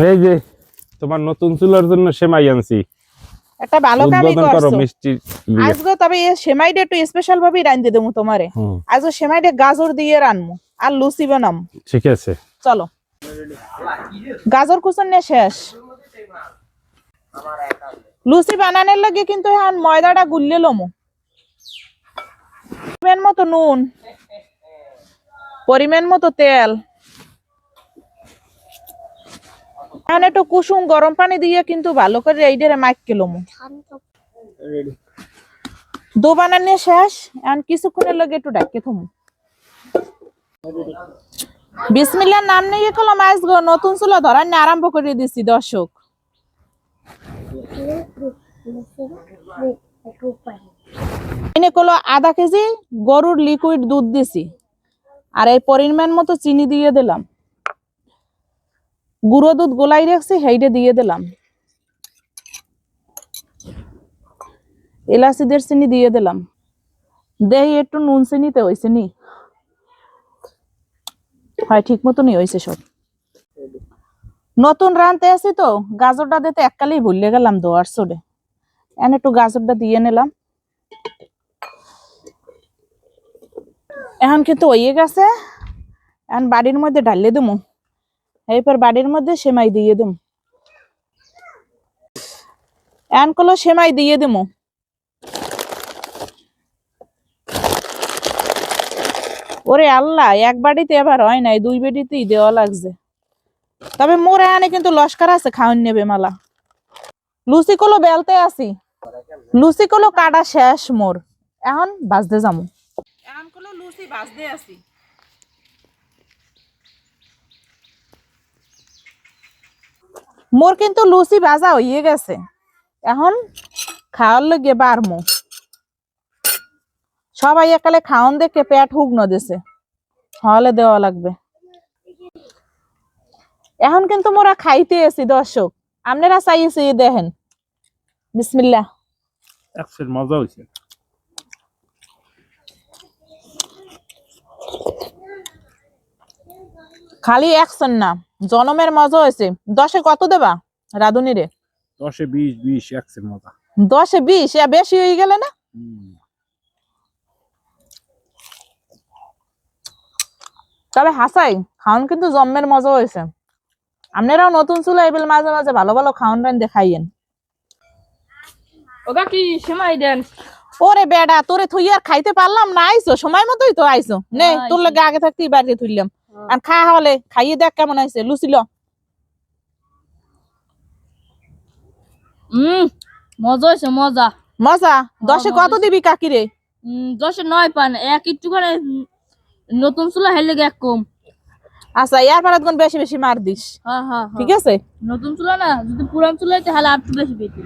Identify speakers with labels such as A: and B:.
A: এই যে তোমার নতুন চুলার জন্য সেমাই আনছি,
B: একটা ভালো কামই
A: উদ্বোধন করো
B: করছো
A: মিষ্টি।
B: আজকে। তবে এই সেমাইটা একটু স্পেশাল ভাবে রাঁধতে দেবো তোমারে। আজকে সেমাইটা গাজর দিয়ে রানমু আর লুচি বানাম।
A: ঠিক আছে,
B: চলো। গাজর কুচন নিয়ে শেষ। লুচি বানানোর লাগে কিন্তু এখন ময়দাটা গুললে লমু। পরিমাণ মতো নুন, পরিমাণ মতো তেল, এখন একটু কুসুম গরম পানি দিয়ে কিন্তু ভালো করে এইটারে মাইকে লমু। দো বানানো শেষ। এখন কিছুক্ষণের লাগে একটু ডাকে থমু। বিসমিল্লার নাম নিয়ে কলম আজগো নতুন চুলা ধরার আরম্ভ করে দিছি দর্শক। এনে কলো আধা কেজি গরুর লিকুইড দুধ দিছি, আর এই পরিমাণ মতো চিনি দিয়ে দিলাম। গুঁড়ো দুধ গোলাই রাখছি সেইটা দিয়ে দিলাম। এলাচিদের চিনি দিয়ে দিলাম। দেই একটু নুন চিনিতে হয়েছে নি? হয় ঠিক মতনই হয়েছে সব। নতুন রানতে আছি তো গাজরটা দিতে এককালেই ভুলে গেলাম দোয়ার সোডে। এখন একটু গাজরটা দিয়ে নিলাম। এখন কিন্তু হয়ে গেছে। এখন বাড়ির মধ্যে ঢালিয়ে দেবো। এরপর বাড়ির মধ্যে সেমাই দিয়ে দেবো। এখন কলো সেমাই দিয়ে দেবো। ওরে আল্লাহ, এক বাড়িতে এবার হয় নাই, দুই বাড়িতেই দেওয়া লাগছে। তবে মোর এখানে কিন্তু লস্কর আছে, খাওয়ান নেবে মালা। লুচি কলো বেলতে আসি, লুচি কলো কাটা শেষ মোর। এখন বাজতে যাবো। এখন কলো লুচি বাজতে আসি। মোর কিন্তু লুচি ভাজা হয়ে গেছে। এখন খাওয়ার লগে বারমু। সবাই একালে খাওন দেখে পেট হুগনো দিছে, হলে দেওয়া লাগবে। এখন কিন্তু মোরা খাইতে আছি দর্শক, আপনারা চাইছি দেখেন। বিসমিল্লাহ।
A: একসের মজা হয়েছে।
B: খালি একশন না, জনমের মজা হয়েছে। 10-এ কত দেবা রাধুনি রে?
A: 10-এ 20 একসের মজা।
B: 10-এ 20 বেশি হয়ে গেলে না? তবে হাসাই খাওন কিন্তু জন্মের মজা হয়েছে। আপনারাও নতুন চুলা এবেল মাঝে মাঝে ভালো ভালো খাওন রান দেখাইয়েন।
C: ওগা কি সেমাই দেন?
B: ওরে বেডা, তোরে থুই আর খাইতে পারলাম না, আইসো সময় মতোই তো আইসো। নে তোর লাগে আগে থাকতেই বাড়িতে থুইলাম। আর খাওয়া হলে খাইয়ে দেখ কেমন হয়েছে। লুচিল
C: মজা হয়েছে, মজা
B: মজা। 10-এ কত দিবি কাকিরে?
C: 10-এ 9 পান। এক একটু করে নতুন চুলা হেলে এক কম।
B: আচ্ছা, ইয়ার পরে বেশি বেশি মার দিস।
C: হ্যাঁ হ্যাঁ
B: ঠিক আছে।
C: নতুন চুলা না, যদি পুরান চুলা হইতে হলে আর একটু বেশি পেতি।